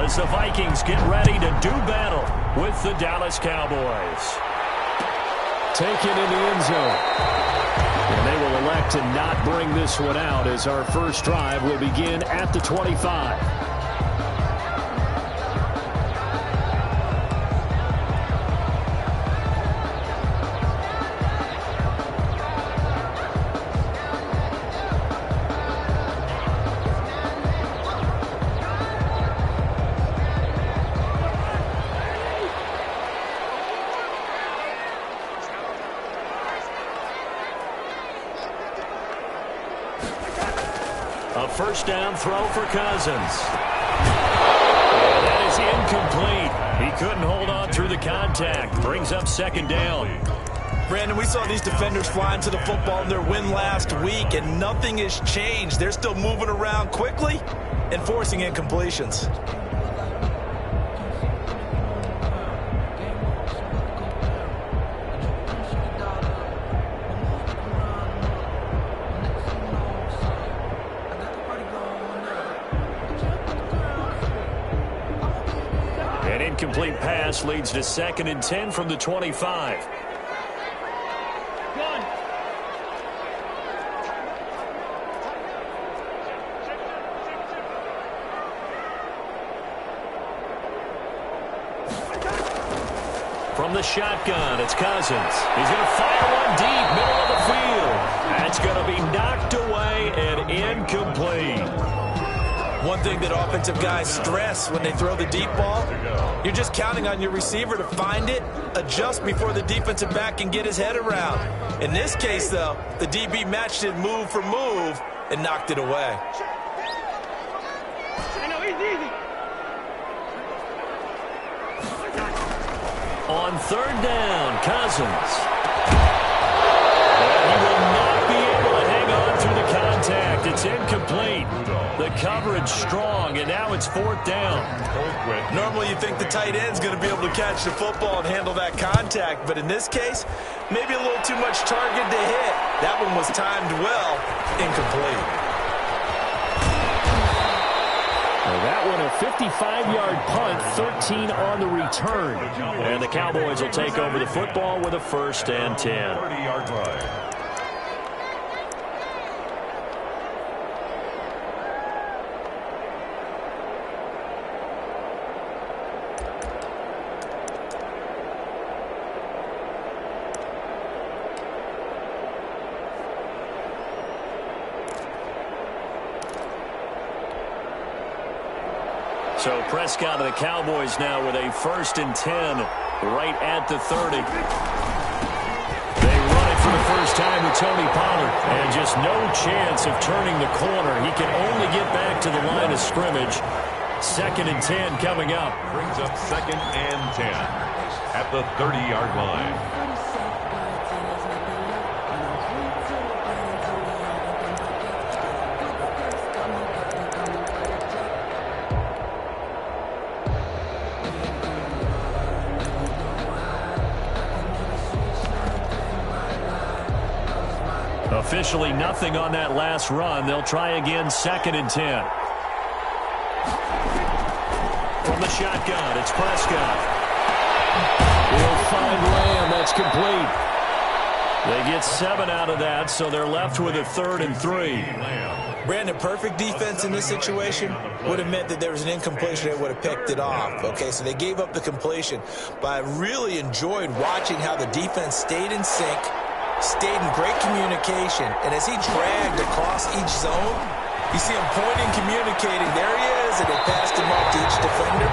as the Vikings get ready to do battle with the Dallas Cowboys. Taken in the end zone. And they will elect to not bring this one out as our first drive will begin at the 25. A first down throw for Cousins. And that is incomplete. He couldn't hold on through the contact. Brings up second down. Brandon, we saw these defenders flying to the football in their win last week, and nothing has changed. They're still moving around quickly and forcing incompletions. An incomplete pass leads to 2nd and 10 from the 25. From the shotgun, it's Cousins. He's going to fire one deep, middle of the field. That's going to be knocked away and incomplete. One thing that offensive guys stress when they throw the deep ball, you're just counting on your receiver to find it, adjust before the defensive back can get his head around. In this case, though, the DB matched it move for move and knocked it away. On 3rd down, Cousins. And he will not be able to hang on through the contact. It's incomplete. The coverage strong, and now it's 4th down. Normally you think the tight end's going to be able to catch the football and handle that contact, but in this case, maybe a little too much target to hit. That one was timed well, incomplete. That one a 55-yard punt, 13 on the return. And the Cowboys will take over the football with a 1st and 10. 30-yard line. So Prescott and the Cowboys now with a 1st and 10 right at the 30. They run it for the first time with Tony Pollard, and just no chance of turning the corner. He can only get back to the line of scrimmage. 2nd and 10 coming up. Brings up 2nd and 10 at the 30-yard line. Officially nothing on that last run. They'll try again 2nd and 10. From the shotgun, it's Prescott. He'll find Lamb. That's complete. They get 7 out of that, so they're left with a 3rd and 3. Brandon, perfect defense in this situation would have meant that there was an incompletion that would have picked it off. Okay, so they gave up the completion, but I really enjoyed watching how the defense stayed in sync, stayed in great communication, and as he dragged across each zone, you see him pointing, communicating. There he is, and they passed him off to each defender.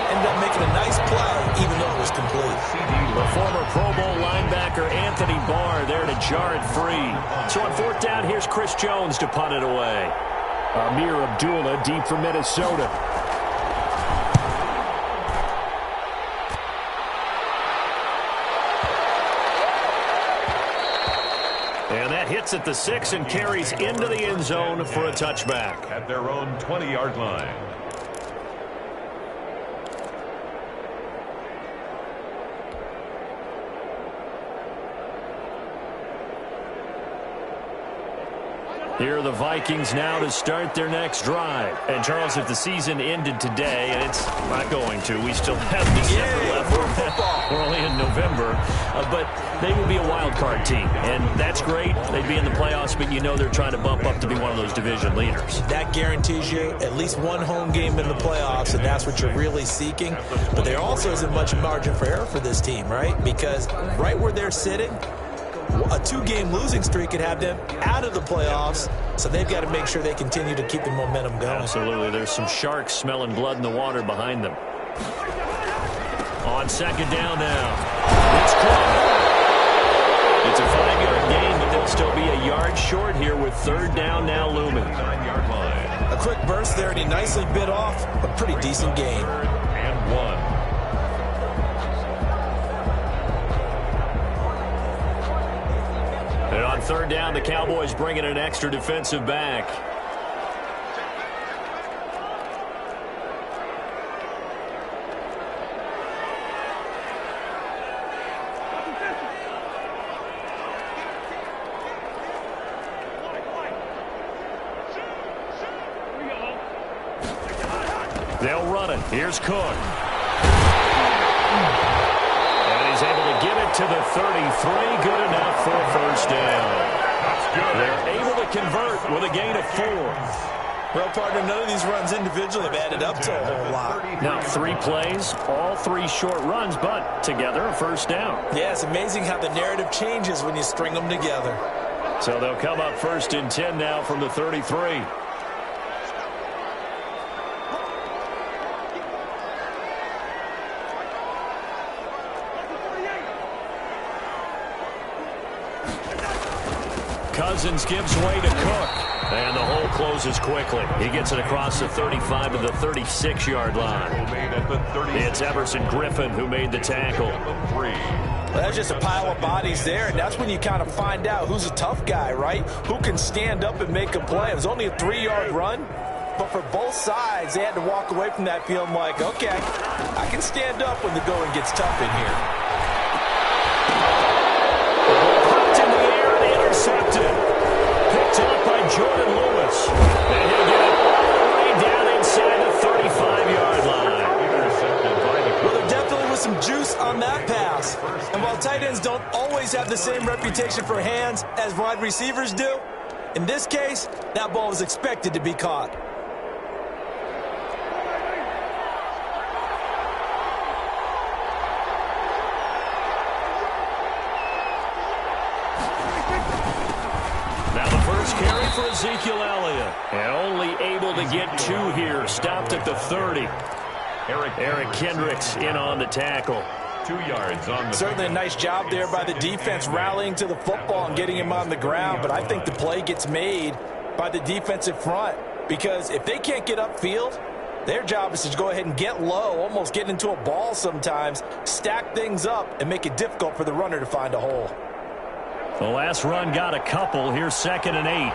Ended up making a nice play, even though it was complete. The former Pro Bowl linebacker Anthony Barr there to jar it free. So on 4th down, here's Chris Jones to punt it away. Amir Abdullah deep for Minnesota. And that hits at the 6 and carries into the end zone for a touchback. At their own 20-yard line. Here are the Vikings now to start their next drive. And, Charles, if the season ended today, and it's not going to, we still have December left. We're only in November. But they would be a wild card team, and that's great. They'd be in the playoffs, but you know they're trying to bump up to be one of those division leaders. That guarantees you at least one home game in the playoffs, and that's what you're really seeking. But there also isn't much margin for error for this team, right? Because right where they're sitting, a 2-game losing streak could have them out of the playoffs, so they've got to make sure they continue to keep the momentum going. Absolutely. There's some sharks smelling blood in the water behind them. On second down now. It's caught. It's a 5-yard gain, but they'll still be a yard short here with third down now looming. 9-yard line. A quick burst there, and he nicely bit off a pretty decent gain. And 1. And on third down, the Cowboys bring in an extra defensive back. They'll run it. Here's Cook. And he's able to get it to the 33. Good enough for a first down. That's good. They're able to convert with a gain of 4. Well, partner, none of these runs individually have added up to a whole lot. Now, 3 plays, all 3 short runs, but together a first down. Yeah, it's amazing how the narrative changes when you string them together. So they'll come up first and 10 now from the 33. Cousins gives way to Cook. And the hole closes quickly. He gets it across the 35 to the 36-yard line. It's Everson Griffin who made the tackle. Well, that's just a pile of bodies there, and that's when you kind of find out who's a tough guy, right? Who can stand up and make a play. It was only a 3-yard run, but for both sides, they had to walk away from that feeling like, okay, I can stand up when the going gets tough in here. Popped in the air and intercepted. Picked up by Jordan Lewis. And he'll get it all the way down inside the 35-yard line. Well, there definitely was some juice on that pass. And while tight ends don't always have the same reputation for hands as wide receivers do, in this case, that ball was expected to be caught. Carry for Ezekiel Elliott. And only able to get 2 here. Stopped at the 30. Eric Kendricks in on the tackle. 2 yards on the Certainly a nice job there by the defense rallying to the football and getting him on the ground. But I think the play gets made by the defensive front. Because if they can't get upfield, their job is to go ahead and get low, almost get into a ball sometimes, stack things up, and make it difficult for the runner to find a hole. The last run got a couple. Here's 2nd and 8.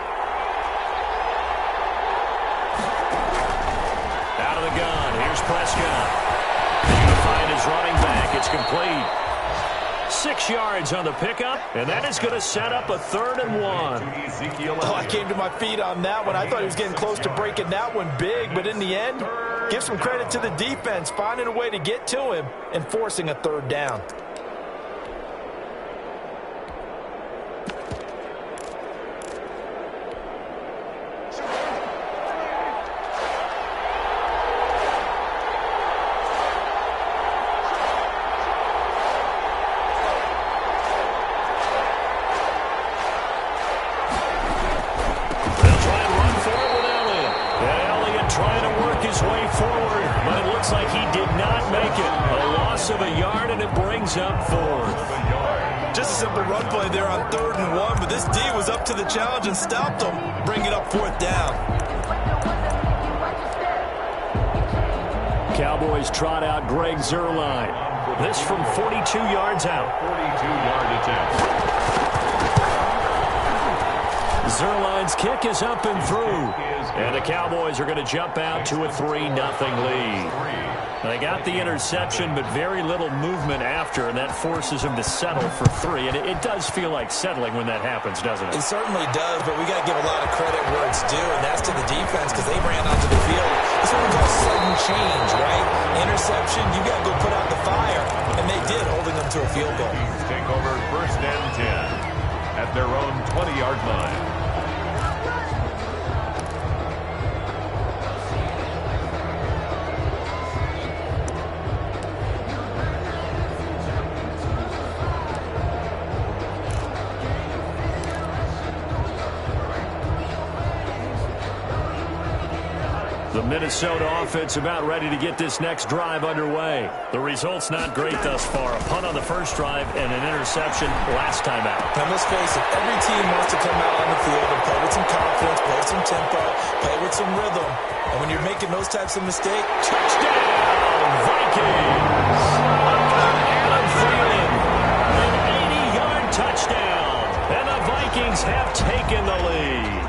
Out of the gun. Here's Prescott. He's to find his running back. It's complete. 6 yards on the pickup, and that is going to set up a 3rd and 1. Oh, I came to my feet on that one. I thought he was getting close to breaking that one big, but in the end, give some credit to the defense, finding a way to get to him and forcing a 3rd down. Up 4th. Just a simple run play there on 3rd and 1, but this D was up to the challenge and stopped him, bringing up 4th down. Cowboys trot out Greg Zuerlein. This from 42 yards out. 42-yard attempt. Zuerlein's kick is up and through. And the Cowboys are going to jump out to a 3-0 lead. They got the interception, but very little movement after, and that forces him to settle for 3. And it does feel like settling when that happens, doesn't it? It certainly does, but we got to give a lot of credit where it's due, and that's to the defense because they ran onto the field. It's what we call sudden change, right? Interception, you got to go put out the fire, and they did, holding them to a field goal. Take over 1st and 10 at their own 20-yard line. The Minnesota offense about ready to get this next drive underway. The result's not great thus far. A punt on the first drive and an interception last time out. Now, let's face it, every team wants to come out on the field and play with some confidence, play with some tempo, play with some rhythm. And when you're making those types of mistakes, touchdown, Vikings! Adam Thielen, an 80-yard touchdown. And the Vikings have taken the lead.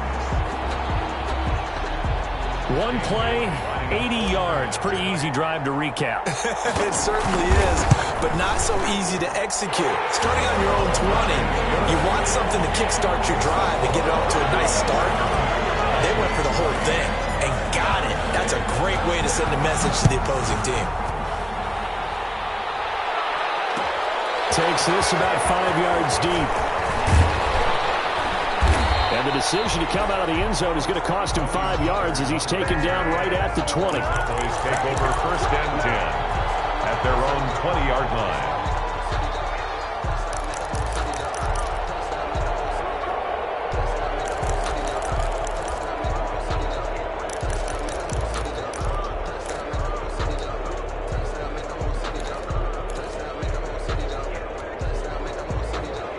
One play, 80 yards. Pretty easy drive to recap. It certainly is, but not so easy to execute. Starting on your own 20, you want something to kickstart your drive and get it off to a nice start. They went for the whole thing and got it. That's a great way to send a message to the opposing team. Takes this about 5 yards deep. And the decision to come out of the end zone is going to cost him 5 yards as he's taken down right at the 20. Cowboys take over 1st and 10 at their own 20-yard line.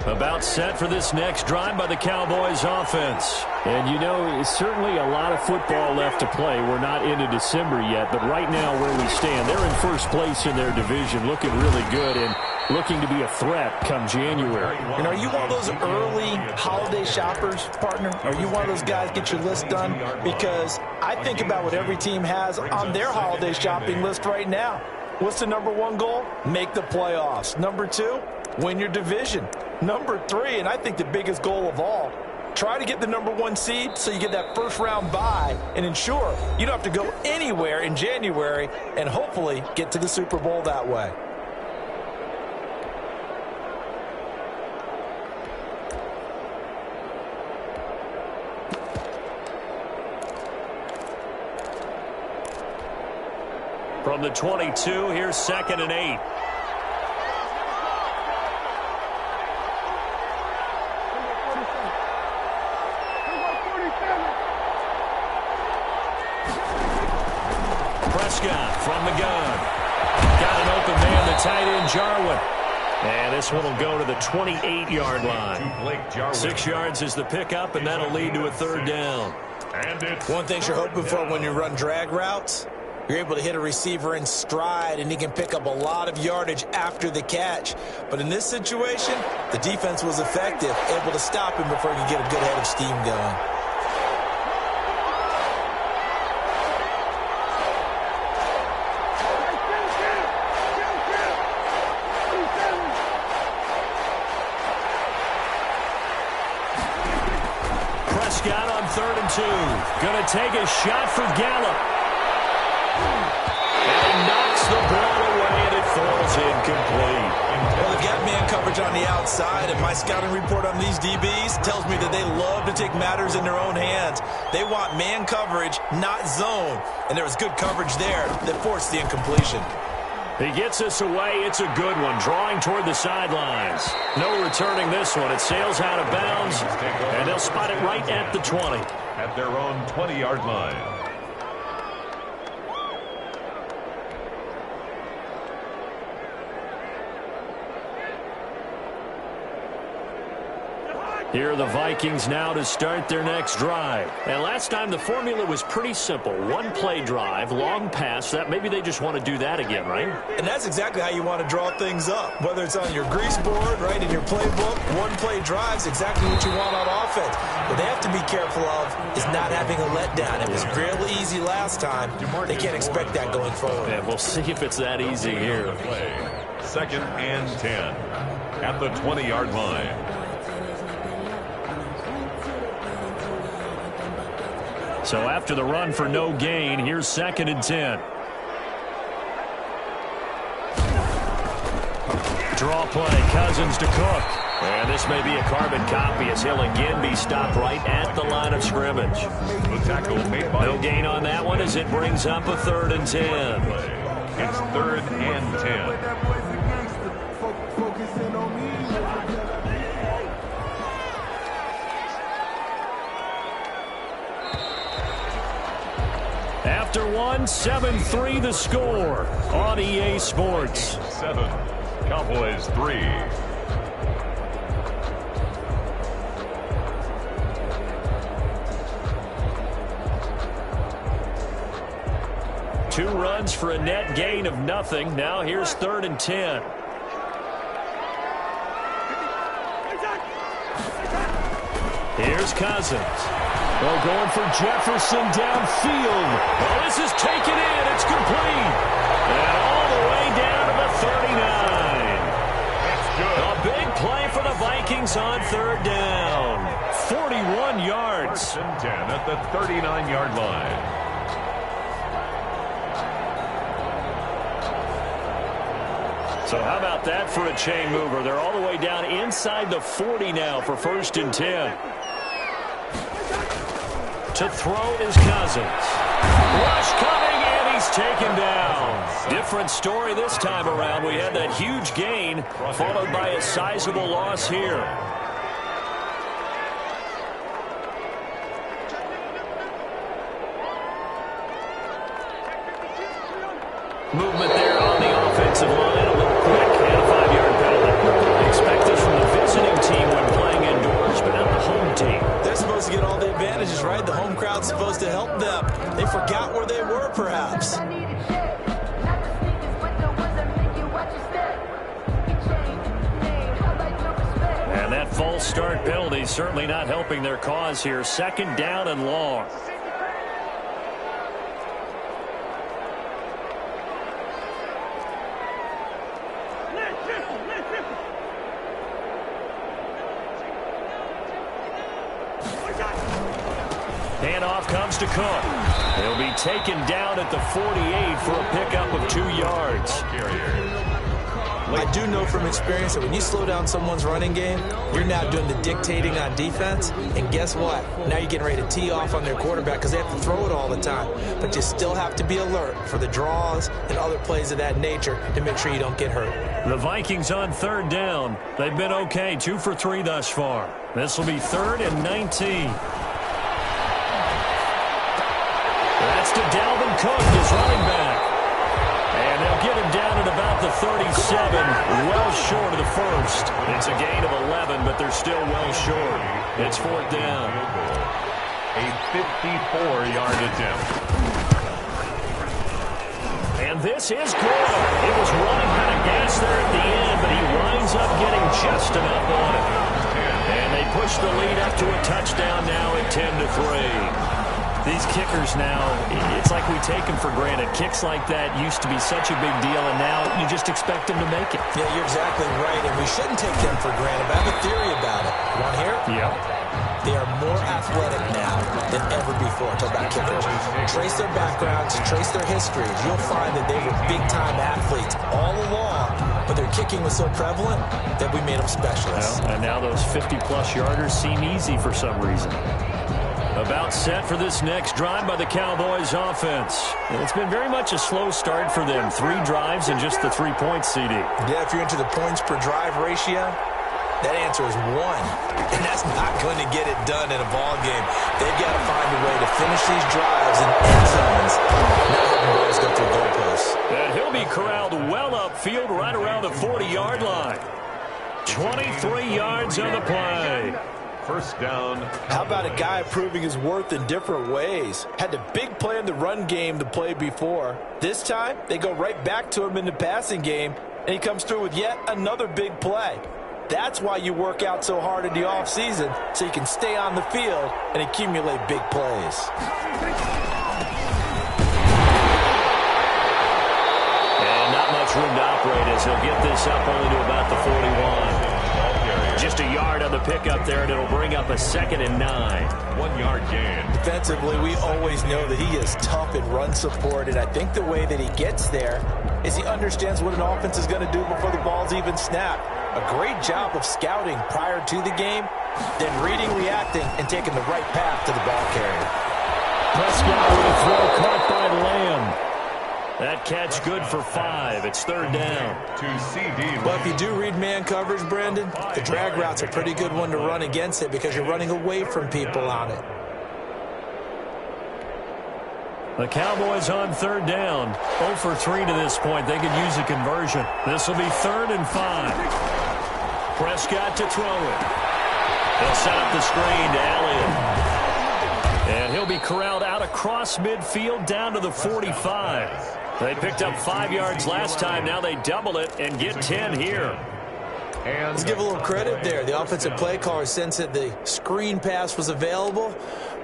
About set for this next drive by the Cowboys offense. And you know, certainly a lot of football left to play. We're not into December yet, but right now where we stand, they're in first place in their division, looking really good and looking to be a threat come January. And are you one of those early holiday shoppers, partner? Are you one of those guys get your list done? Because I think about what every team has on their holiday shopping list right now. What's the number 1 goal? Make the playoffs. Number 2, win your division. Number 3, and I think the biggest goal of all, try to get the number 1 seed so you get that first-round bye and ensure you don't have to go anywhere in January and hopefully get to the Super Bowl that way. From the 22, here's 2nd and 8. Prescott from the gun. Got an open man, the tight end, Jarwin. And this one will go to the 28-yard line. 6 yards is the pickup, and that'll lead to a 3rd down. And it's one thing you're hoping for when you run drag routes, you're able to hit a receiver in stride, and he can pick up a lot of yardage after the catch. But in this situation, the defense was effective, able to stop him before he could get a good head of steam going. Prescott on 3rd and 2. Going to take a shot for Gallup. And he knocks the ball away, and it falls incomplete. Well, they've got man coverage on the outside, and my scouting report on these DBs tells me that they love to take matters in their own hands. They want man coverage, not zone. And there was good coverage there that forced the incompletion. He gets us away. It's a good one, drawing toward the sidelines. No returning this one. It sails out of bounds, and they'll spot it right at the 20. At their own 20-yard line. Here are the Vikings now to start their next drive. And last time the formula was pretty simple. One-play drive, long pass. That maybe they just want to do that again, right? And that's exactly how you want to draw things up. Whether it's on your grease board, right, in your playbook, one-play drive's exactly what you want on offense. What they have to be careful of is not having a letdown. It was really easy last time. They can't expect that going forward. Yeah, we'll see if it's that easy here. Second and 10 at the 20-yard line. So after the run for no gain, here's second and 10. Draw play, Cousins to Cook. And this may be a carbon copy as he'll again be stopped right at the line of scrimmage. The tackle made by no gain on that one as it brings up a third and 10. It's third and 10. After one, 7-3 the score on EA Sports. 7, Cowboys 3. Two runs for a net gain of nothing. Now here's third and 10. Here's Cousins. Well, going for Jefferson downfield. Well, this is taken in. It's complete. And all the way down to the 39. That's good. A big play for the Vikings on third down. 41 yards. First and 10 at the 39-yard line. So how about that for a chain mover? They're all the way down inside the 40 now for first and 10. To throw is Cousins. Rush coming, and he's taken down. Different story this time around. We had that huge gain, followed by a sizable loss here. Movement there on the offensive line. A little quick and a 5-yard penalty. Expect this from the visiting team when playing indoors, but not the home team. They're supposed to get all the advantages, right? The home crowd's supposed to help them. They forgot where they were, perhaps. And that false start penalty certainly not helping their cause here. Second down and long. Handoff comes to Cook. He'll be taken down at the 48 for a pickup of 2 yards. I do know from experience that when you slow down someone's running game, you're now doing the dictating on defense. And guess what? Now you're getting ready to tee off on their quarterback because they have to throw it all the time. But you still have to be alert for the draws and other plays of that nature to make sure you don't get hurt. The Vikings on third down. They've been okay, 2 for 3 thus far. This will be third and 19. That's to Dalvin Cook, his running back. And they'll get him down at about the 37, well short of the first. It's a gain of 11, but they're still well short. It's fourth down. A 54-yard attempt. And this is good. It was running out of gas there at the end, but he winds up getting just enough on it. And they push the lead up to a touchdown now at 10-3. These kickers now, it's like we take them for granted. Kicks like that used to be such a big deal, and now you just expect them to make it. Yeah, you're exactly right, and we shouldn't take them for granted. But I have a theory about it. You want to hear it? Yeah. They are more athletic now than ever before. Talk about kickers. Trace their backgrounds, trace their histories. You'll find that they were big-time athletes all along, but their kicking was so prevalent that we made them specialists. Well, and now those 50-plus yarders seem easy for some reason. About set for this next drive by the Cowboys offense. It's been very much a slow start for them. 3 drives and just the 3 points, CD. Yeah, if you're into the points per drive ratio, that answer is 1. And that's not going to get it done in a ball game. They've got to find a way to finish these drives in end zones, not having balls go through goalposts. And he'll be corralled well upfield right around the 40-yard line. 23 yards on the play. First down. How about a guy proving his worth in different ways? Had the big play in the run game to play before. This time, they go right back to him in the passing game, and he comes through with yet another big play. That's why you work out so hard in the offseason, so you can stay on the field and accumulate big plays. And not much room to operate as he'll get this up only to about the 41. Just a yard on the pickup there, and it'll bring up a 2nd and 9. 1 yard gain. Defensively, we always know that he is tough in run support, and I think the way that he gets there is he understands what an offense is going to do before the ball's even snapped. A great job of scouting prior to the game, then reading, reacting, and taking the right path to the ball carrier. Prescott with a throw caught by Lamb. That catch good for 5. It's 3rd down. To CD. But if you do read man coverage, Brandon, the drag route's a pretty good one to run against it because you're running away from people on it. The Cowboys on 3rd down. 0 for 3 to this point. They could use a conversion. This will be 3rd and 5. Prescott to throw it. They'll set up the screen to Elliott. And he'll be corralled out across midfield down to the 45. They picked up 5 yards last time. Now they double it and get 10 here. And let's give a little credit there. The offensive play caller sensed that the screen pass was available.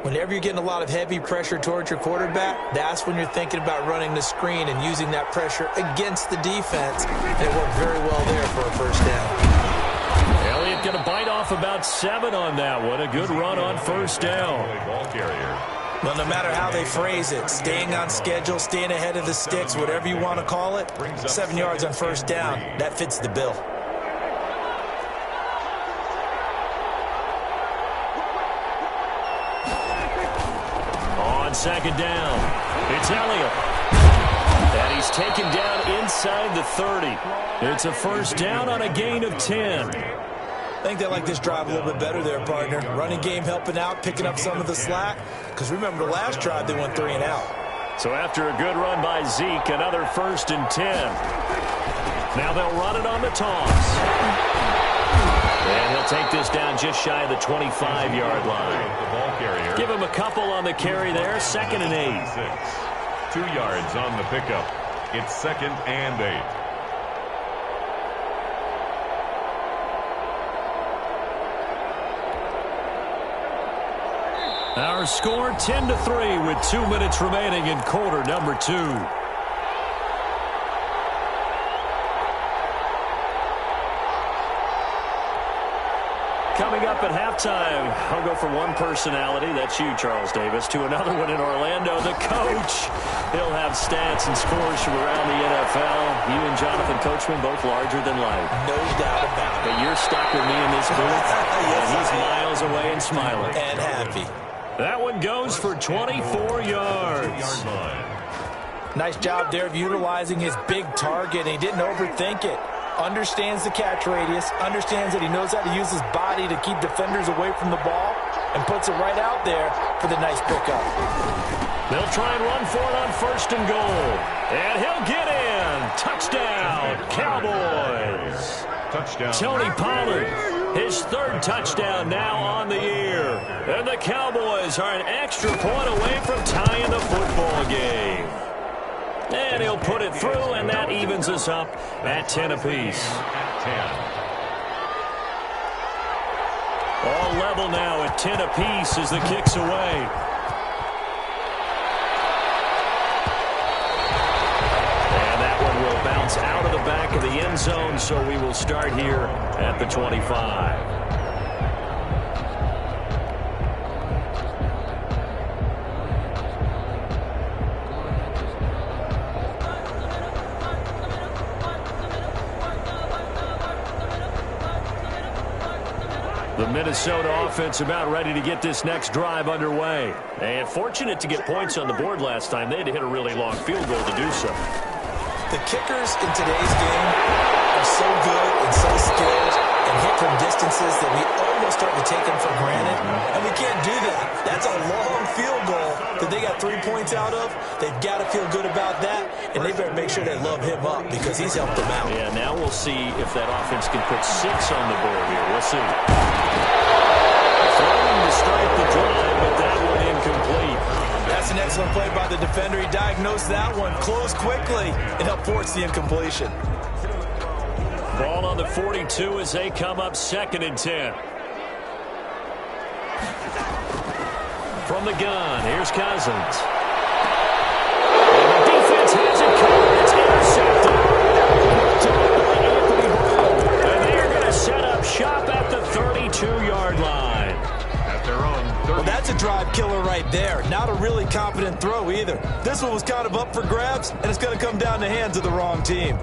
Whenever you're getting a lot of heavy pressure towards your quarterback, that's when you're thinking about running the screen and using that pressure against the defense. And it worked very well there for a first down. Elliott going to bite off about 7 on that one. A good run on first down. Ball carrier. Well, no matter how they phrase it, staying on schedule, staying ahead of the sticks, whatever you want to call it, 7 yards on first down, that fits the bill. On 2nd down, it's Elliott. And he's taken down inside the 30. It's a first down on a gain of 10. I think they like this drive a little bit better there, partner. Running game helping out, picking up some of the slack. Because remember, the last drive, they went 3 and out. So after a good run by Zeke, another 1st and 10. Now they'll run it on the toss. And he'll take this down just shy of the 25-yard line. The ball carrier. Give him a couple on the carry there, 2nd and 8. 2 yards on the pickup. It's 2nd and 8. Our score 10-3 with 2 minutes remaining in quarter number 2. Coming up at halftime, I'll go from one personality, that's you, Charles Davis, to another one in Orlando, the coach. He'll have stats and scores from around the NFL. You and Jonathan Coachman, both larger than life. No doubt about it. But you're stuck with me in this booth, Yes, and he's miles away and smiling. And happy. That one goes for 24 yards. Nice job there of utilizing his big target. He didn't overthink it. Understands the catch radius, understands that he knows how to use his body to keep defenders away from the ball, and puts it right out there for the nice pickup. They'll try and run for it on 1st and goal. And he'll get in. Touchdown, Cowboys. Touchdown. Tony Pollard, his 3rd touchdown now on the year. And the Cowboys are an extra point away from tying the football game. And he'll put it through, and that evens us up at 10 apiece. All level now at 10 apiece as the kick's away. And that one will bounce out of the back of the end zone, so we will start here at the 25. The Minnesota offense about ready to get this next drive underway. And fortunate to get points on the board last time. They had to hit a really long field goal to do so. The kickers in today's game are so good and so skilled and hit from distances that we almost start to take them for granted. And we can't do that. That's a long field goal that they got 3 points out of. They've got to feel good about that, and they better make sure they love him up because he's helped them out. Yeah, now we'll see if that offense can put 6 on the board here. We'll see. Throwing to start the drive, but that one incomplete. That's an excellent play by the defender. He diagnosed that one, closed quickly, and helped force the incompletion. Ball on the 42 as they come up 2nd and 10. From the gun, here's Cousins. And the defense has it covered. It's intercepted. And they're going to set up shop at the 32-yard line. At their own 30. Well, that's a drive killer right there. Not a really confident throw either. This one was kind of up for grabs, and it's going to come down the hands of the wrong team.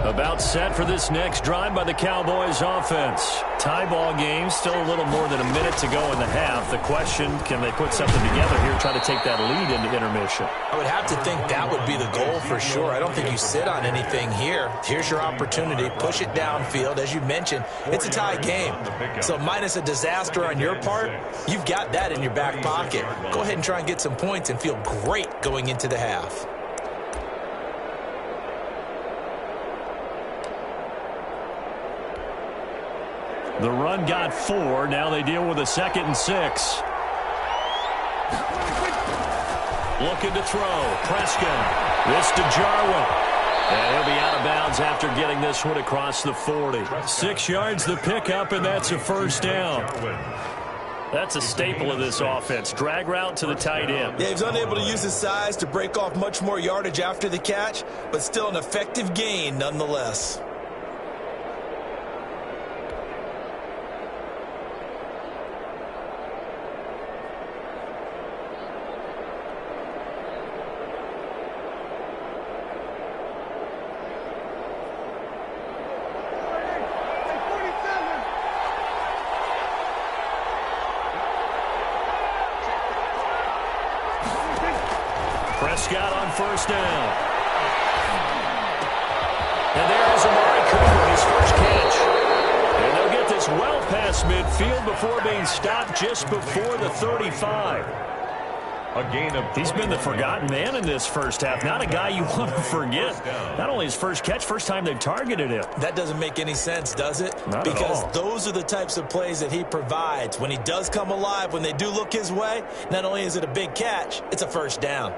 About set for this next drive by the Cowboys offense. Tie ball game, still a little more than a minute to go in the half. The question, can they put something together here, try to take that lead into intermission? I would have to think that would be the goal for sure. I don't think you sit on anything here. Here's your opportunity. Push it downfield. As you mentioned, it's a tie game. So minus a disaster on your part, you've got that in your back pocket. Go ahead and try and get some points and feel great going into the half. The run got 4. Now they deal with a 2nd and 6. Looking to throw. Prescott. This to Jarwin. And he'll be out of bounds after getting this one across the 40. 6 yards the pickup, and that's a first down. That's a staple of this offense. Drag route to the tight end. Yeah, he's unable to use his size to break off much more yardage after the catch, but still an effective gain nonetheless. Prescott on first down. And there is Amari Cooper, his first catch. And they'll get this well past midfield before being stopped just before the 35. A gain of He's been the forgotten man in this first half. Not a guy you want to forget. Not only his first catch, first time they've targeted him. That doesn't make any sense, does it? Not at because all. Those are the types of plays that he provides. When he does come alive, when they do look his way, not only is it a big catch, it's a first down.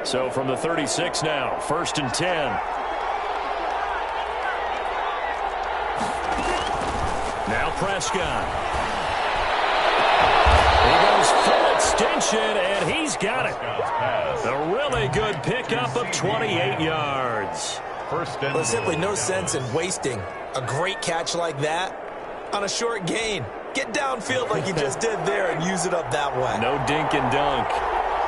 So from the 36 now, 1st and 10. Now Prescott. He goes full extension, and he's got it. A really good pickup of 28 yards. Well, there's simply no sense in wasting a great catch like that on a short gain. Get downfield like he just did there and use it up that way. No dink and dunk.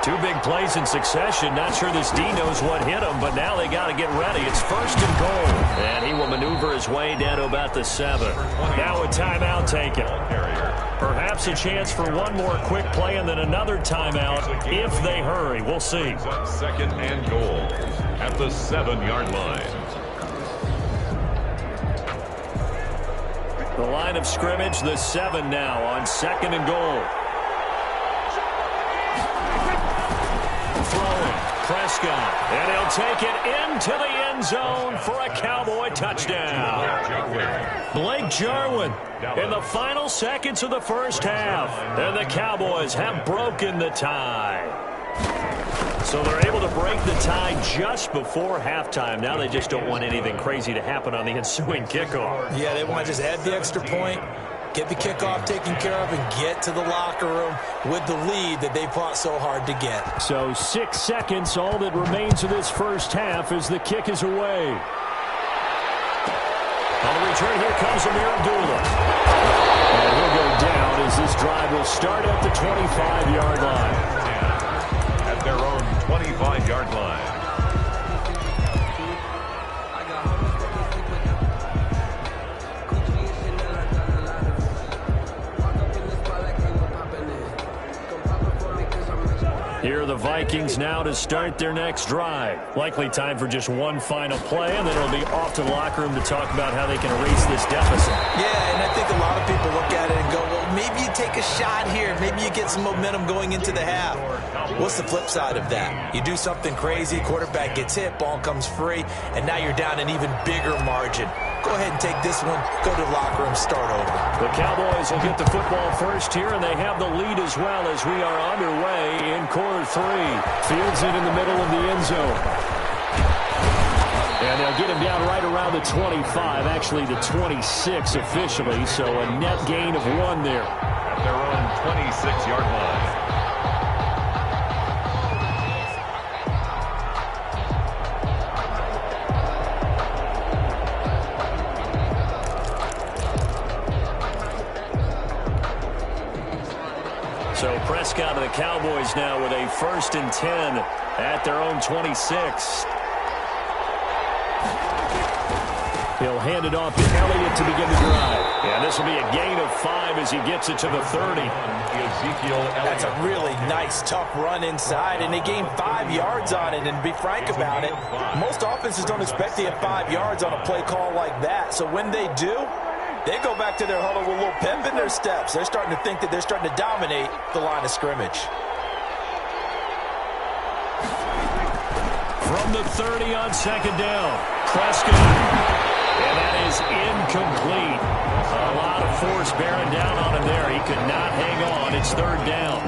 2 big plays in succession. Not sure this D knows what hit him, but now they got to get ready. It's 1st and goal. And he will maneuver his way down to about the 7. Now a timeout taken. Perhaps a chance for one more quick play and then another timeout if they hurry. We'll see. 2nd and goal at the 7-yard line. The line of scrimmage, the 7 now on 2nd and goal. Throwing, Prescott, and he'll take it into the end zone for a Cowboy touchdown. Blake Jarwin in the final seconds of the first half. And the Cowboys have broken the tie. So they're able to break the tie just before halftime. Now they just don't want anything crazy to happen on the ensuing kickoff. Yeah, they want to just add the extra point, get the kickoff taken care of, and get to the locker room with the lead that they fought so hard to get. So 6 seconds, all that remains of this first half as the kick is away. On the return, here comes Amir Abdullah. And he'll go down as this drive will start at the 25-yard line. At their own 25-yard line. Here are the the Vikings now to start their next drive. Likely time for just one final play, and then it'll be off to the locker room to talk about how they can erase this deficit. Yeah, and I think a lot of people look at it and go, well, maybe you take a shot here. Maybe you get some momentum going into the half. What's the flip side of that? You do something crazy, quarterback gets hit, ball comes free, and now you're down an even bigger margin. Go ahead and take this one, go to the locker room, start over. The Cowboys will get the football first here, and they have the lead as well as we are underway in quarter 3. Fields it in the middle of the end zone. And they'll get him down right around the 25, actually the 26 officially, so a net gain of 1 there. At their own 26-yard line. So Prescott of the Cowboys now with a 1st and 10 at their own 26. He'll hand it off to Elliott to begin the drive. And this will be a gain of 5 as he gets it to the 30. That's a really nice, tough run inside, and they gained 5 yards on it. And to be frank about it, most offenses don't expect to get 5 yards on a play call like that. So when they do, they go back to their huddle with a little pep in their steps. They're starting to think that they're starting to dominate the line of scrimmage. From the 30 on 2nd down, Prescott. And that is incomplete. A lot of force bearing down on him there. He could not hang on. It's 3rd down.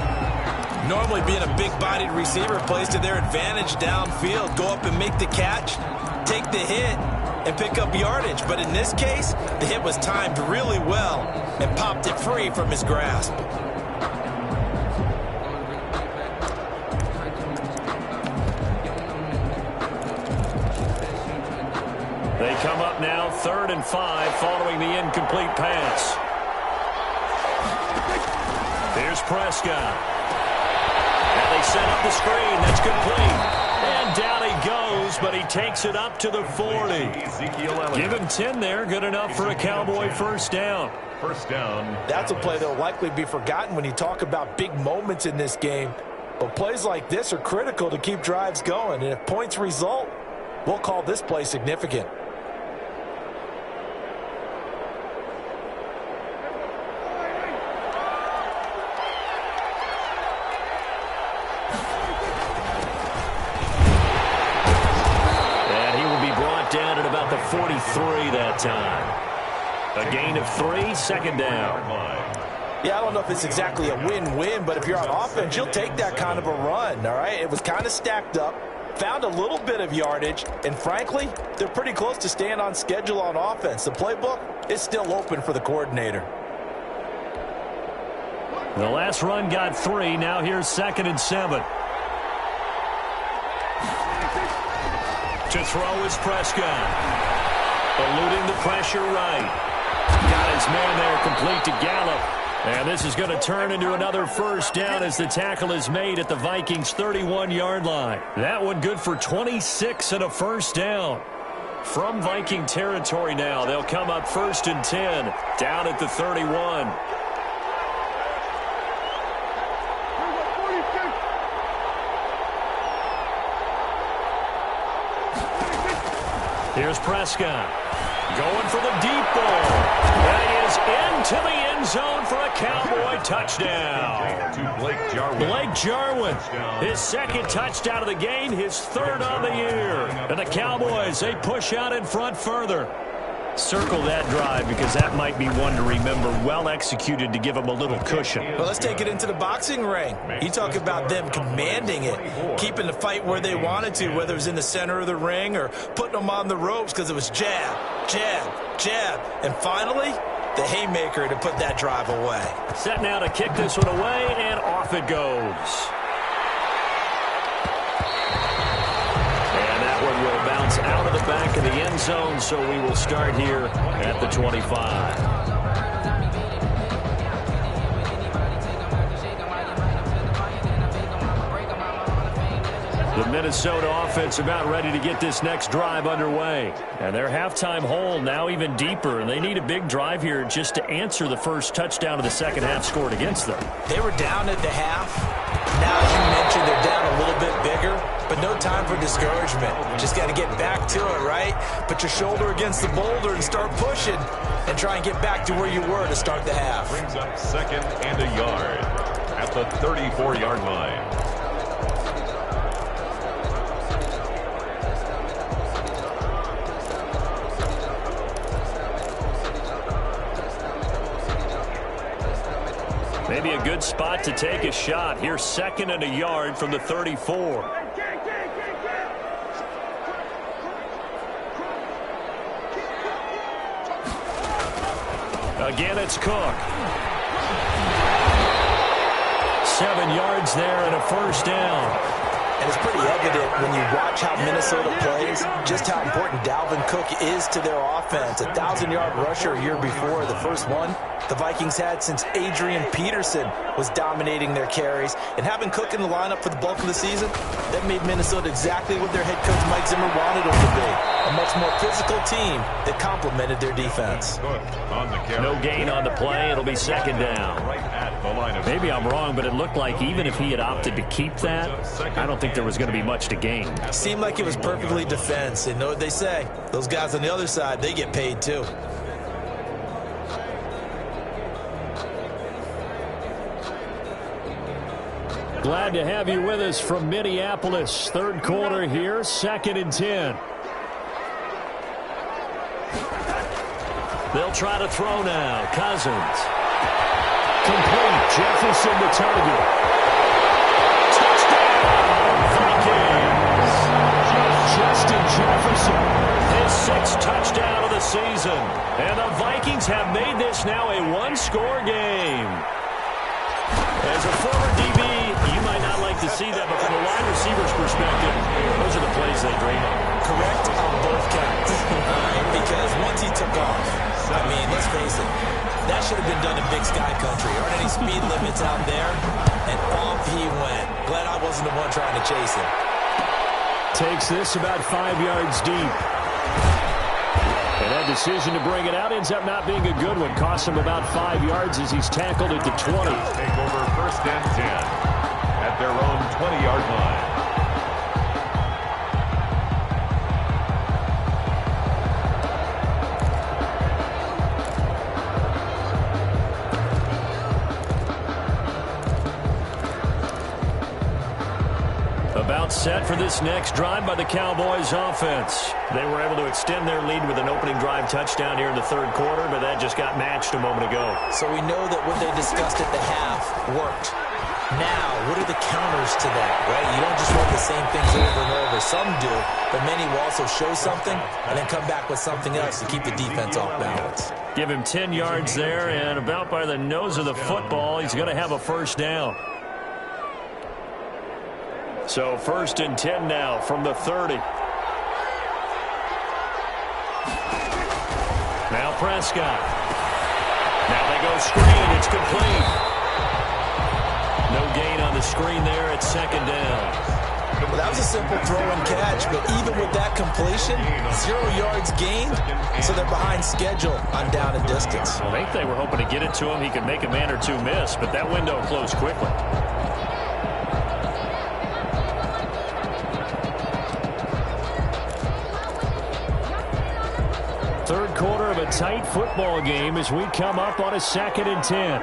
Normally being a big-bodied receiver plays to their advantage downfield. Go up and make the catch, take the hit, and pick up yardage. But in this case, the hit was timed really well and popped it free from his grasp. They come up now 3rd and 5 following the incomplete pass. Here's Prescott. Now they set up the screen. That's complete. And down he goes, but he takes it up to the 40. Give him 10 there. Good enough for a Cowboy 1st down. 1st down. That's a play that will likely be forgotten when you talk about big moments in this game. But plays like this are critical to keep drives going. And if points result, we'll call this play significant. Down at about the 43 that time. A gain of 3, 2nd down. Yeah, I don't know if it's exactly a win-win, but if you're on offense, you'll take that kind of a run, all right? It was kind of stacked up, found a little bit of yardage, and frankly, they're pretty close to staying on schedule on offense. The playbook is still open for the coordinator. The last run got 3. Now here's 2nd and 7. To throw is Prescott. Eluding the pressure right. Got his man there complete to Gallup. And this is going to turn into another 1st down as the tackle is made at the Vikings' 31-yard line. That one good for 26 and a 1st down. From Viking territory now, they'll come up 1st and 10 down at the 31. Here's Prescott going for the deep ball. And he is into the end zone for a Cowboy touchdown. To Blake Jarwin. Blake Jarwin, his 2nd touchdown of the game, his 3rd on the year. And the Cowboys, they push out in front further. Circle that drive because that might be one to remember. Well executed to give them a little cushion. Well, let's take it into the boxing ring. You talk about them commanding it, keeping the fight where they wanted to, whether it was in the center of the ring or putting them on the ropes because it was jab, jab, jab. And finally, the haymaker to put that drive away. Set now to kick this one away, and off it goes. One will bounce out of the back of the end zone, so we will start here at the 25. The Minnesota offense about ready to get this next drive underway. And their halftime hole now even deeper, and they need a big drive here just to answer the first touchdown of the second half scored against them. They were down at the half. Now, as you mentioned, they're down a little bit bigger, but no time for discouragement. Just got to get back to it, right? Put your shoulder against the boulder and start pushing and try and get back to where you were to start the half. Brings up 2nd and a yard at the 34-yard line. Maybe a good spot to take a shot. Here's 2nd and a yard from the 34. Again, it's Cook. 7 yards there and a first down. And it's pretty evident when you watch how Minnesota plays, just how important Dalvin Cook is to their offense. 1,000-yard rusher a year before, the first one the Vikings had since Adrian Peterson was dominating their carries. And having Cook in the lineup for the bulk of the season, that made Minnesota exactly what their head coach Mike Zimmer wanted them to be. A much more physical team that complemented their defense. No gain on the play. It'll be 2nd down. Maybe I'm wrong, but it looked like even if he had opted to keep that, I don't think there was going to be much to gain. Seemed like it was perfectly defense. And know what they say? Those guys on the other side, they get paid too. Glad to have you with us from Minneapolis. 3rd quarter here, 2nd and 10. They'll try to throw now. Cousins. Complete. Jefferson the target. Touchdown, Vikings. Justin Jefferson. His 6th touchdown of the season. And the Vikings have made this now a one-score game. As a former DB, you might not like to see that, but from a wide receiver's perspective, those are the plays they dream of. Correct on both counts. Because once he took off, I mean, let's face it, that should have been done in Big Sky Country. Aren't any speed limits out there? And off he went. Glad I wasn't the one trying to chase him. Takes this about 5 yards deep. And that decision to bring it out ends up not being a good one. Costs him about 5 yards as he's tackled at the 20. Take over 1st and 10 at their own 20-yard line. About set for this next drive by the Cowboys offense. They were able to extend their lead with an opening drive touchdown here in the 3rd quarter, but that just got matched a moment ago. So we know that what they discussed at the half worked. Now, what are the counters to that, right? You don't just run the same things over and over. Some do, but many will also show something and then come back with something else to keep the defense off balance. Give him 10 yards there, and about by the nose of the football, he's going to have a first down. So 1st and 10 now from the 30. Now Prescott. Now they go screen. It's complete. No gain on the screen there at 2nd down. Well, that was a simple throw and catch, but even with that completion, 0 yards gained, so they're behind schedule on down and distance. I think they were hoping to get it to him. He could make a man or two miss, but that window closed quickly. 3rd quarter of a tight football game as we come up on a 2nd and 10.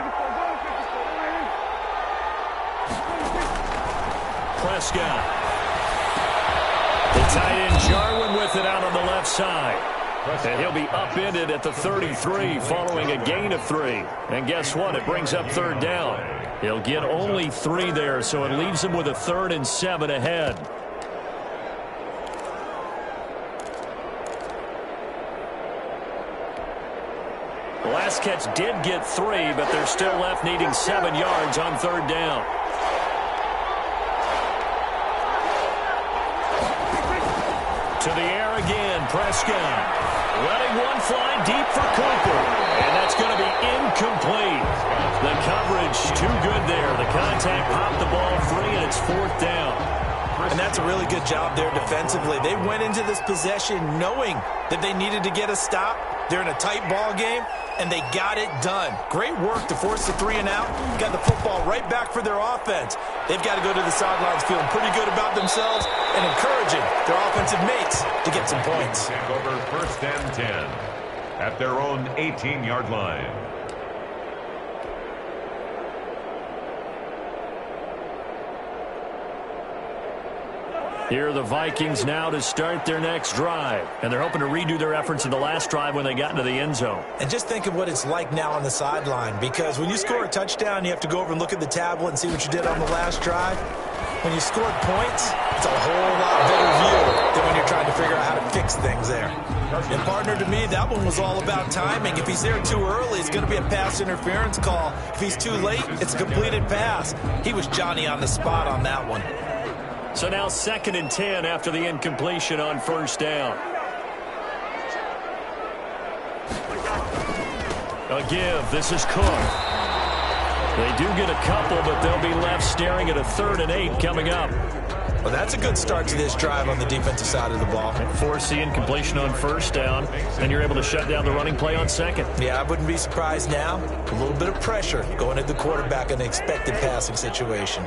Prescott. The tight end Jarwin with it out on the left side. And he'll be upended at the 33 following a gain of 3. And guess what? It brings up 3rd down. He'll get only 3 there, so it leaves him with a 3rd and 7 ahead. The last catch did get 3, but they're still left needing 7 yards on 3rd down. To the air again, Prescott. Letting one fly deep for Cooper. And that's going to be incomplete. The coverage too good there. The contact popped the ball free, and it's 4th down. And that's a really good job there defensively. They went into this possession knowing that they needed to get a stop. They're in a tight ball game, and they got it done. Great work to force the 3 and out. Got the football right back for their offense. They've got to go to the sidelines feeling pretty good about themselves and encouraging their offensive mates to get some points. Take over 1st and 10 at their own 18-yard line. Here are the Vikings now to start their next drive. And they're hoping to redo their efforts in the last drive when they got into the end zone. And just think of what it's like now on the sideline, because when you score a touchdown, you have to go over and look at the tablet and see what you did on the last drive. When you scored points, it's a whole lot better view than when you're trying to figure out how to fix things there. And partner, to me, that one was all about timing. If he's there too early, it's going to be a pass interference call. If he's too late, it's a completed pass. He was Johnny on the spot on that one. So now 2nd and 10 after the incompletion on 1st down. A give. This is Cook. They do get a couple, but they'll be left staring at a 3rd and 8 coming up. Well, that's a good start to this drive on the defensive side of the ball. Force the incompletion on 1st down, and you're able to shut down the running play on 2nd. Yeah, I wouldn't be surprised now. A little bit of pressure going at the quarterback in an expected passing situation.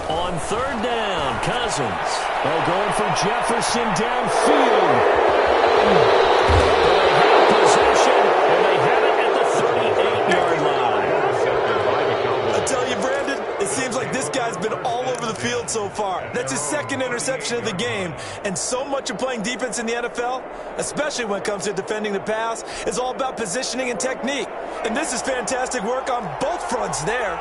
On 3rd down, Cousins. Oh, going for Jefferson downfield. They have possession, and they have it at the 38-yard line. I tell you, Brandon, it seems like this guy's been all over the field so far. That's his 2nd interception of the game. And so much of playing defense in the NFL, especially when it comes to defending the pass, is all about positioning and technique. And this is fantastic work on both fronts there.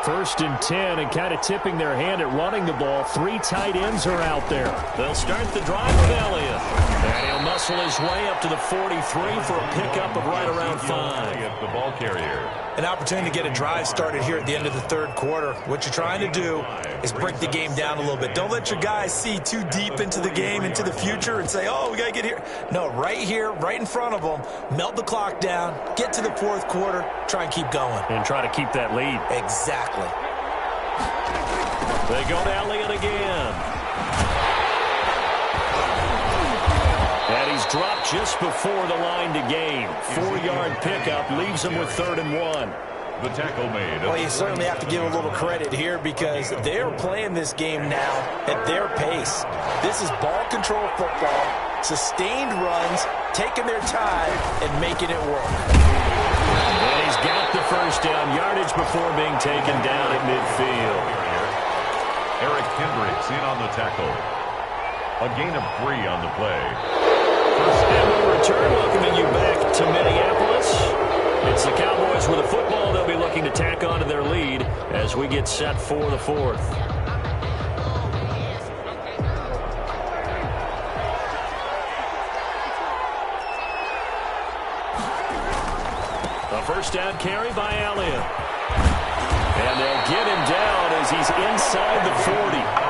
1st and 10, and kind of tipping their hand at running the ball. 3 tight ends are out there. They'll start the drive with Elliott. And he'll muscle his way up to the 43 for a pickup of right around 5. The ball carrier. An opportunity to get a drive started here at the end of the 3rd quarter. What you're trying to do is break the game down a little bit. Don't let your guys see too deep into the game, into the future, and say, oh, we got to get here. No, right here, right in front of them, melt the clock down, get to the 4th quarter, try and keep going. And try to keep that lead. Exactly. They go to Elliott again. And he's dropped just before the line to gain. 4-yard pickup leaves him with 3rd and 1. The tackle made. Well, you certainly have to give a little credit here because they're playing this game now at their pace. This is ball control football, sustained runs, taking their time, and making it work. And he's got the 1st down yardage before being taken down at midfield. Eric Hendricks in on the tackle. A gain of 3 on the play. And we'll return, welcoming you back to Minneapolis. It's the Cowboys with a football. They'll be looking to tack on to their lead as we get set for the 4th. A 1st down carry by Elliott. And they'll get him down as he's inside the 40.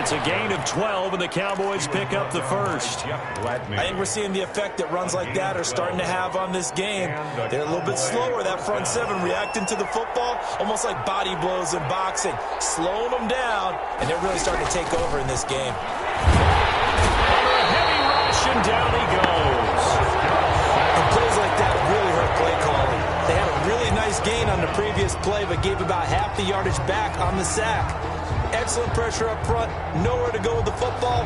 It's a gain of 12, and the Cowboys pick up the 1st. I think we're seeing the effect that runs like that are starting to have on this game. They're a little bit slower, that front 7, reacting to the football, almost like body blows in boxing, slowing them down, and they're really starting to take over in this game. Under a heavy rush, and down he goes. And plays like that really hurt play calling. They had a really nice gain on the previous play, but gave about half the yardage back on the sack. Excellent pressure up front, nowhere to go with the football.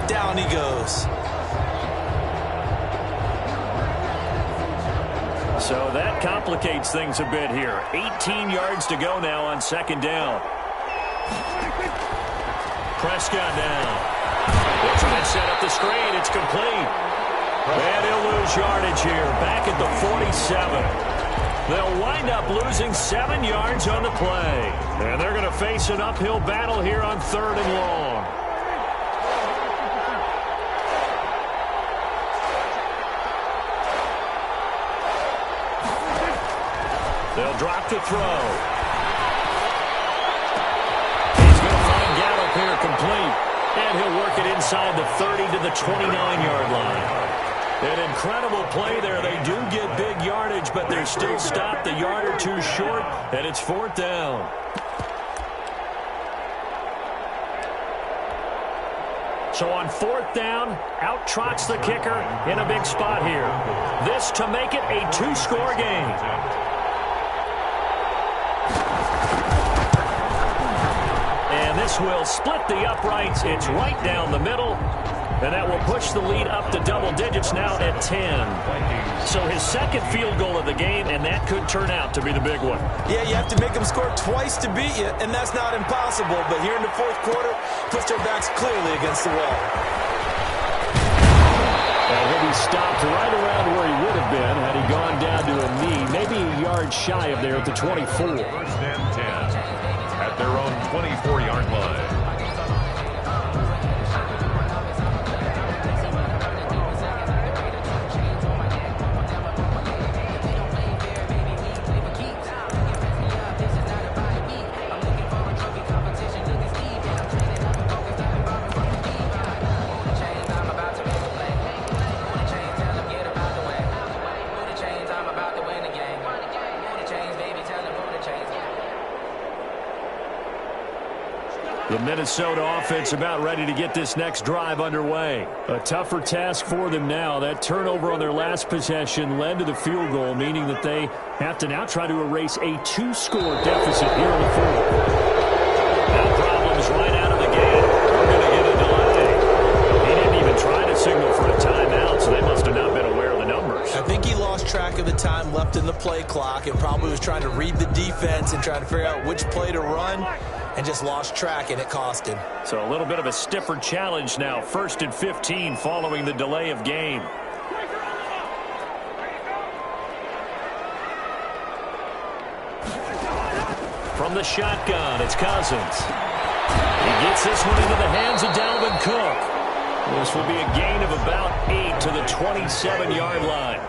Down he goes. So that complicates things a bit here. 18 yards to go now on 2nd down. Prescott now. They'll try and set up the screen. It's complete. And he'll lose yardage here. Back at the 47. They'll wind up losing 7 yards on the play. And they're going to face an uphill battle here on 3rd and long. They'll drop to throw. inside the 30 to the 29-yard line. An incredible play there. They do get big yardage, but they're still stopped a yard or two short, and it's 4th down. So on 4th down, out trots the kicker in a big spot here. This to make it a 2-score game. And this will split the uprights. It's right down the middle. And that will push the lead up to double digits now at 10. So his second field goal of the game, and that could turn out to be the big one. Yeah, you have to make them score twice to beat you, and that's not impossible. But here in the 4th quarter, puts their backs clearly against the wall. And he'll be stopped right around where he would have been had he gone down to a knee, maybe a yard shy of there at the 24. 1st and 10 at their own 24-yard line. The Minnesota offense about ready to get this next drive underway. A tougher task for them now. That turnover on their last possession led to the field goal, meaning that they have to now try to erase a 2-score deficit here in the 4th. Now problems right out of the gate. We're going to get a delay. He didn't even try to signal for a timeout, so they must have not been aware of the numbers. I think he lost track of the time left in the play clock and probably was trying to read the defense and trying to figure out which play to run, and just lost track, and it cost him. So a little bit of a stiffer challenge now. 1st and 15 following the delay of game. From the shotgun, it's Cousins. He gets this one into the hands of Dalvin Cook. This will be a gain of about 8 to the 27-yard line.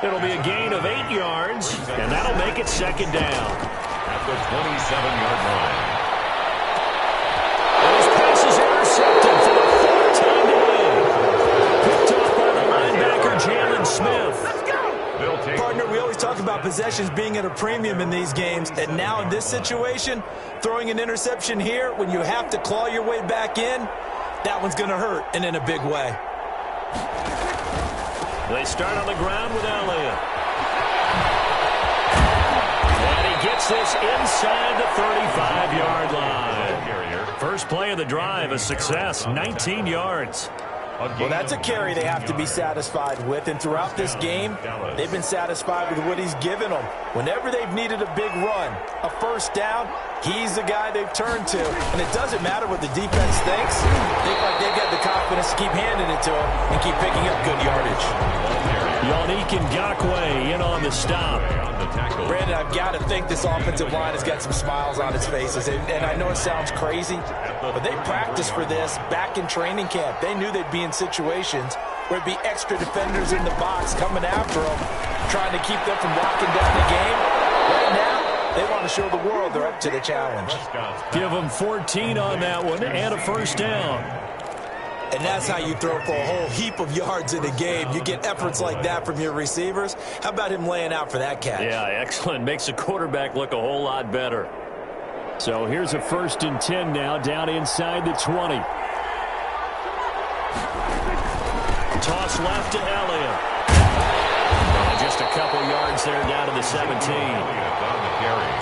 It'll be a gain of 8 yards, and that'll make it 2nd down. At the 27-yard line. And his pass is intercepted for the 4th time today. Picked off by the linebacker, Jalen Smith. Partner, we always talk about possessions being at a premium in these games, and now in this situation, throwing an interception here when you have to claw your way back in, that one's going to hurt, and in a big way. They start on the ground with Elliott. And he gets this inside the 35-yard line. First play of the drive, a success, 19 yards. Well, that's a carry they have to be satisfied with, and throughout this game, they've been satisfied with what he's given them. Whenever they've needed a big run, a 1st down, he's the guy they've turned to. And it doesn't matter what the defense thinks. They think like they've got the confidence to keep handing it to him and keep picking up good yardage. Yannick Ngakoue in on the stop. Brandon, I've got to think this offensive line has got some smiles on its faces. And I know it sounds crazy, but they practiced for this back in training camp. They knew they'd be in situations where there'd be extra defenders in the box coming after them, trying to keep them from locking down the game. Right now, they want to show the world they're up to the challenge. Give them 14 on that one and a 1st down. And that's how you throw for a whole heap of yards in a game. You get efforts like that from your receivers. How about him laying out for that catch? Yeah, excellent. Makes the quarterback look a whole lot better. So here's a 1st and 10 now, down inside the 20. Toss left to Elliott. And just a couple yards there down to the 17.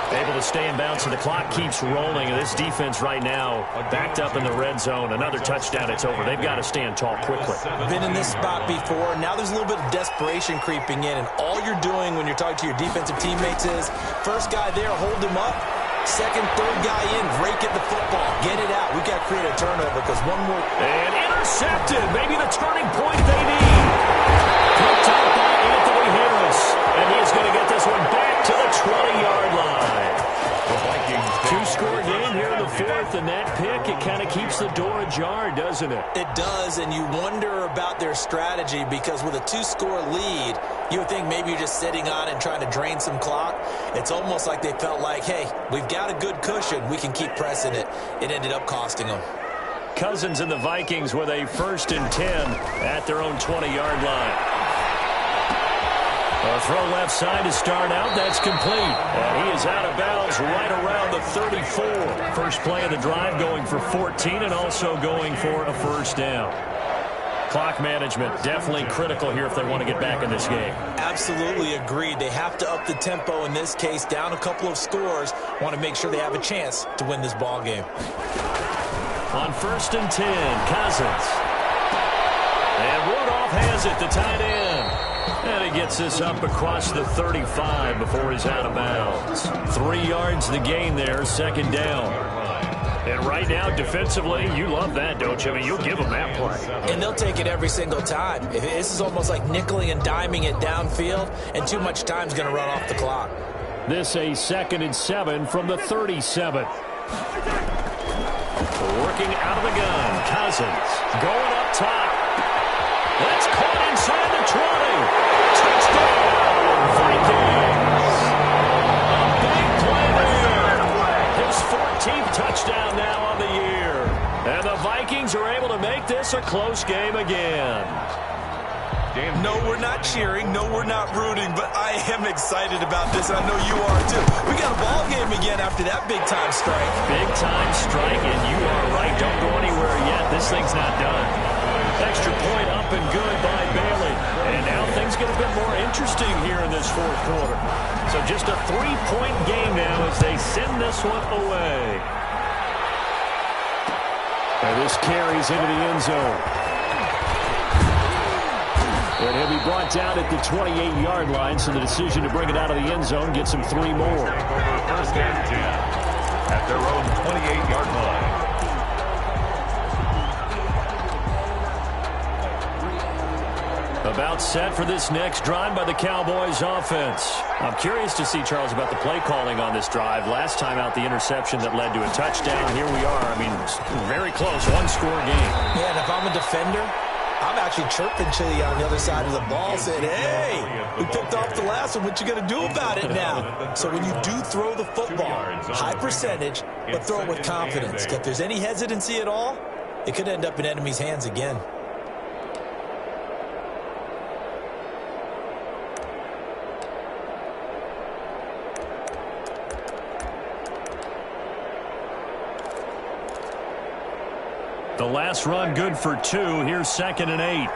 Able to stay in bounds, and the clock keeps rolling. And this defense right now backed up in the red zone. Another touchdown, it's over. They've got to stand tall quickly. Been in this spot before. Now there's a little bit of desperation creeping in. And all you're doing when you're talking to your defensive teammates is, first guy there, hold him up. Second, third guy in, rake at the football. Get it out. We've got to create a turnover because one more. And intercepted. Maybe the turning point they need. Picked up by Anthony Harris. And he's going to get this one back to the 20-yard line. Two-score game here in the 4th, and that pick, it kind of keeps the door ajar, doesn't it? It does, and you wonder about their strategy because with a 2-score lead, you would think maybe you're just sitting on and trying to drain some clock. It's almost like they felt like, hey, we've got a good cushion. We can keep pressing it. It ended up costing them. Cousins and the Vikings with a 1st and 10 at their own 20-yard line. A throw left side to start out. That's complete. And he is out of bounds right around the 34. First play of the drive going for 14 and also going for a 1st down. Clock management definitely critical here if they want to get back in this game. Absolutely agreed. They have to up the tempo in this case, down a couple of scores. Want to make sure they have a chance to win this ball game. On 1st and 10, Cousins. And Rudolph has it, the tight end. And he gets this up across the 35 before he's out of bounds. 3 yards the gain there, 2nd down. And right now, defensively, you love that, don't you? I mean, you'll give them that play. And they'll take it every single time. This is almost like nickeling and diming it downfield, and too much time's going to run off the clock. This a 2nd and 7 from the 37. Working out of the gun, Cousins going up top. That's caught inside the 20. Touchdown, Vikings. A big play there. His 14th touchdown now on the year. And the Vikings are able to make this a close game again. No, we're not cheering. No, we're not rooting. But I am excited about this. I know you are, too. We got a ball game again after that big-time strike. Big-time strike, and you are right. Don't go anywhere yet. This thing's not done. Extra point up and good by Bailey. And now things get a bit more interesting here in this 4th quarter. So just a 3-point game now as they send this one away. And this carries into the end zone. And he'll be brought down at the 28-yard line, so the decision to bring it out of the end zone gets him 3 more. 1st and 10 at their own 28-yard line. About set for this next drive by the Cowboys offense. I'm curious to see, Charles, about the play calling on this drive. Last time out, the interception that led to a touchdown. Here we are. I mean, very close, 1-score game. Yeah, and if I'm a defender, I'm actually chirping Chili on the other side of the ball, saying, hey, we picked off the last one. What you going to do about it now? So when you do throw the football, high percentage, but throw it with confidence. If there's any hesitancy at all, it could end up in enemy's hands again. The last run good for 2. Here's 2nd and 8.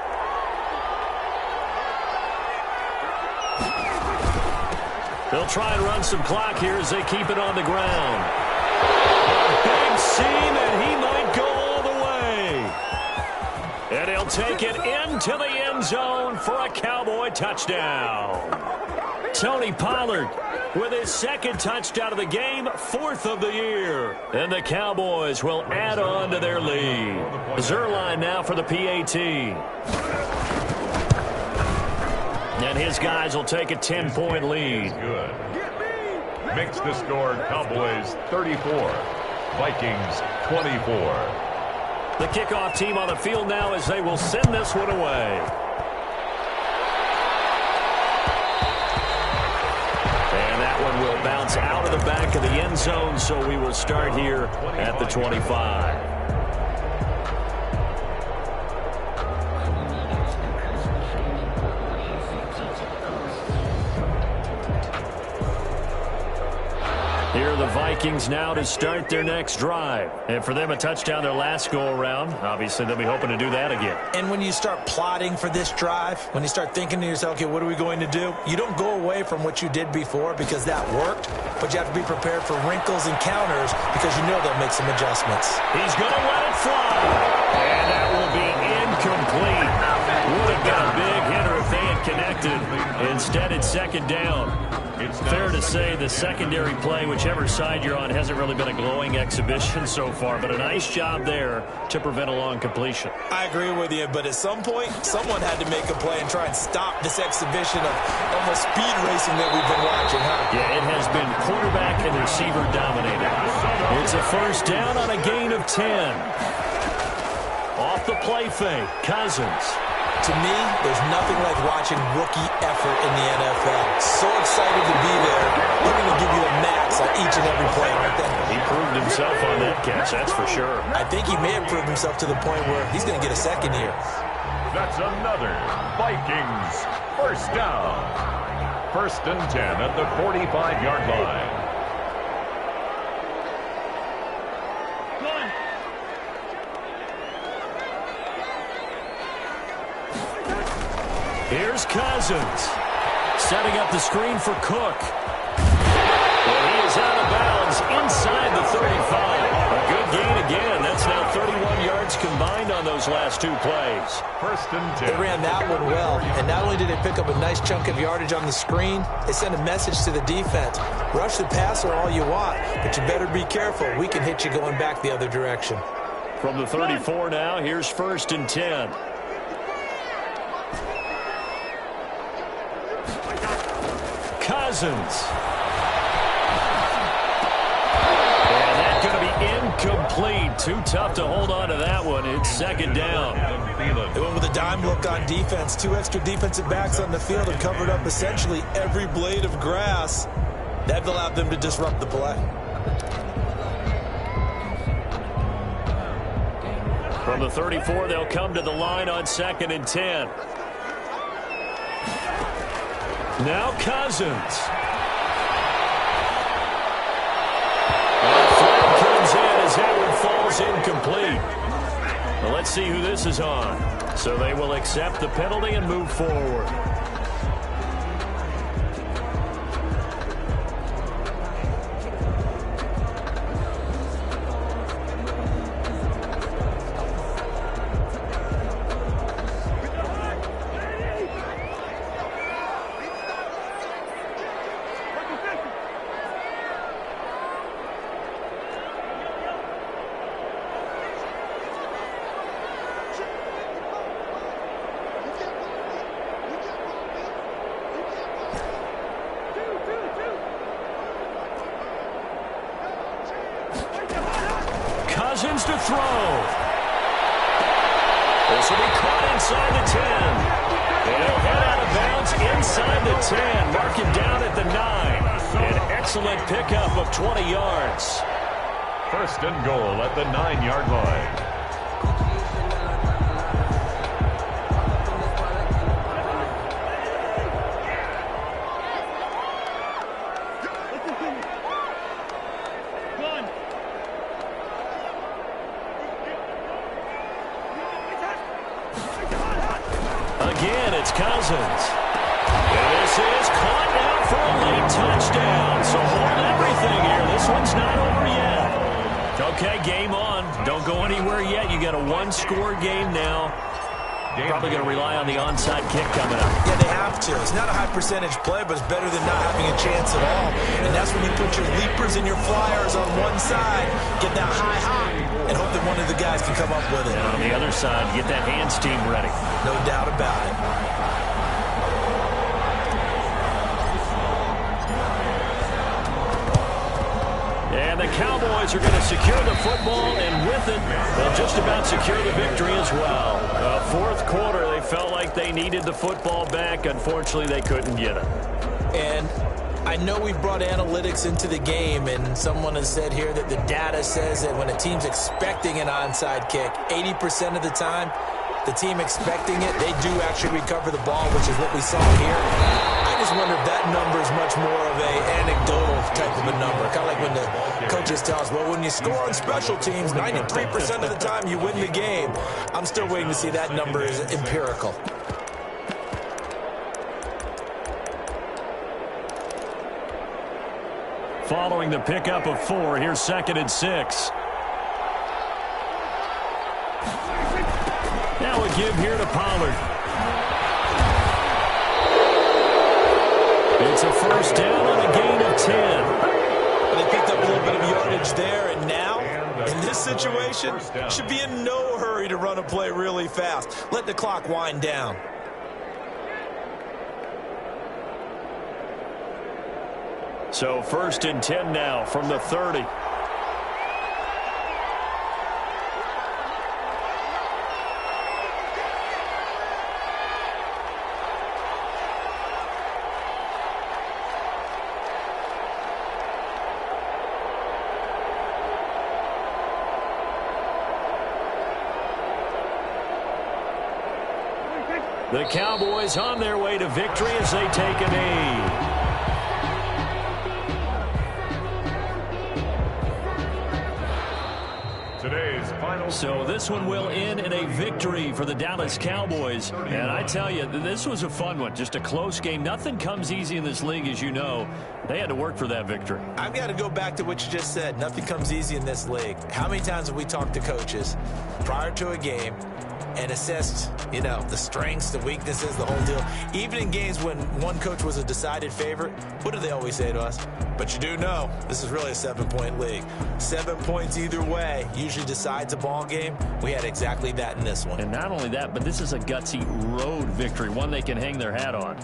They'll try and run some clock here as they keep it on the ground. Big seam, and he might go all the way. And he'll take it into the end zone for a Cowboy touchdown. Tony Pollard with his 2nd touchdown of the game, 4th of the year. And the Cowboys will add on to their lead. Zerline now for the PAT. And his guys will take a 10-point lead. Good. Makes the score Cowboys 34, Vikings 24. The kickoff team on the field now as they will send this one away. One will bounce out of the back of the end zone, so we will start here at the 25. Here are the Vikings now to start their next drive. And for them, a touchdown their last go-around. Obviously, they'll be hoping to do that again. And when you start plotting for this drive, when you start thinking to yourself, okay, what are we going to do? You don't go away from what you did before because that worked, but you have to be prepared for wrinkles and counters because you know they'll make some adjustments. He's going to let it fly. And that will be incomplete. Would have been a big hitter if they had connected. Instead, it's 2nd down. It's fair to say the secondary play, whichever side you're on, hasn't really been a glowing exhibition so far, but a nice job there to prevent a long completion. I agree with you, but at some point, someone had to make a play and try and stop this exhibition of almost speed racing that we've been watching, huh? Yeah, it has been quarterback and receiver dominated. It's a 1st down on a gain of 10. Off the play fake, Cousins. To me, there's nothing like watching rookie effort in the NFL. So excited to be there. They're going to give you a max on each and every play, aren't they? He proved himself on that catch, that's for sure. I think he may have proved himself to the point where he's going to get a second here. That's another Vikings first down. 1st and 10 at the 45-yard line. Here's Cousins. Setting up the screen for Cook. Well, he is out of bounds inside the 35. A good gain again. That's now 31 yards combined on those last 2 plays. 1st and 10. They ran that one well, and not only did they pick up a nice chunk of yardage on the screen, they sent a message to the defense. Rush the passer all you want, but you better be careful. We can hit you going back the other direction. From the 34 now, here's 1st and 10. Cousins. And that's going to be incomplete. Too tough to hold on to that one. It's 2nd down. They went with a dime look on defense. 2 extra defensive backs on the field and covered up essentially every blade of grass. That allowed them to disrupt the play. From the 34, they'll come to the line on 2nd and 10. Now Cousins. Flag comes in as that one falls incomplete. Well, let's see who this is on. So they will accept the penalty and move forward. Cousins to throw. This will be caught inside the 10. He'll head out of bounds inside the 10. Mark him down at the 9. An excellent pickup of 20 yards. 1st and goal at the 9-yard line. Again, it's Cousins. And this is caught now for a late touchdown. So hold everything here. This one's not over yet. Okay, game on. Don't go anywhere yet. You got a 1-score game now. Probably going to rely on the onside kick coming up. Yeah, they have to. It's not a high percentage play, but it's better than not having a chance at all. And that's when you put your leapers and your flyers on one side, get that high hop, and hope that one of the guys can come up with it. And on the other side, get that hands team ready. No doubt about it. And the Cowboys are going to secure the football, and with it, they'll just about secure the victory as well. 4th quarter, they felt like they needed the football back. Unfortunately, they couldn't get it. And I know we brought analytics into the game, and someone has said here that the data says that when a team's expecting an onside kick, 80% of the time, the team expecting it, they do actually recover the ball, which is what we saw here. I just wonder if that number is much more of a anecdotal type of a number. Kind of like when the coaches tell us, well, when you score on special teams, 93% of the time you win the game. I'm still waiting to see that number is empirical. Following the pickup of 4, here's 2nd and 6. Now a give here to Pollard. It's a 1st down on a gain of 10. They picked up a little bit of yardage there, and now, in this situation, should be in no hurry to run a play really fast. Let the clock wind down. So 1st and 10 now from the 30. The Cowboys on their way to victory as they take a knee. So this one will end in a victory for the Dallas Cowboys. And I tell you, this was a fun one. Just a close game. Nothing comes easy in this league, as you know. They had to work for that victory. I've got to go back to what you just said. Nothing comes easy in this league. How many times have we talked to coaches prior to a game and assessed, you know, the strengths, the weaknesses, the whole deal? Even in games when one coach was a decided favorite, what do they always say to us? But you do know this is really a 7-point league. 7 points either way usually decides a ball game. We had exactly that in this one. And not only that, but this is a gutsy road victory, one they can hang their hat on.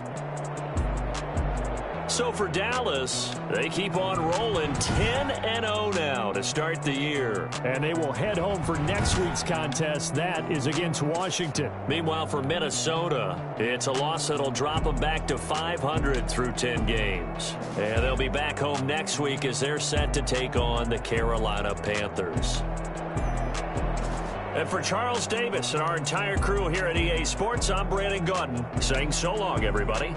So for Dallas, they keep on rolling 10-0 now to start the year. And they will head home for next week's contest. That is against Washington. Meanwhile, for Minnesota, it's a loss that'll drop them back to 500 through 10 games. And they'll be back home next week as they're set to take on the Carolina Panthers. And for Charles Davis and our entire crew here at EA Sports, I'm Brandon Gaudin saying so long, everybody.